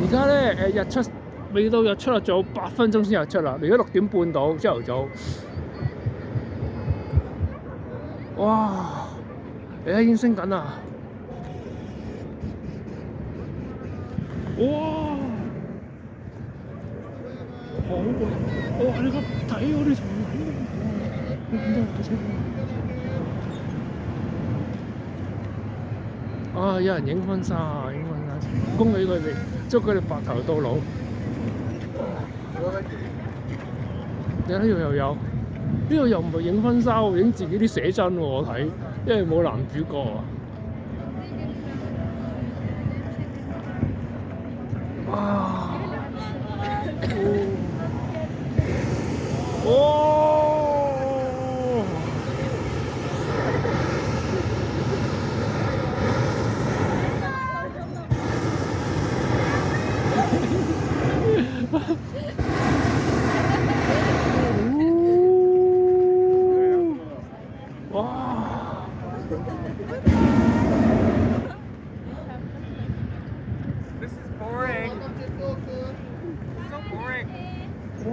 而家咧日出未到日出啦，仲有8分鐘先日出啦。而家6點半到朝頭早。哇！而家已經升緊啦。哇！好貴！哇！你個睇嗰啲圖，啊！有人影婚紗啊，影婚紗，恭喜佢哋，祝佢哋白頭到老。你睇呢度又有，呢度又唔係影婚紗喎，影自己啲寫真喎，我睇，因為冇男主角啊。哇！This is boring. So boring. 哇！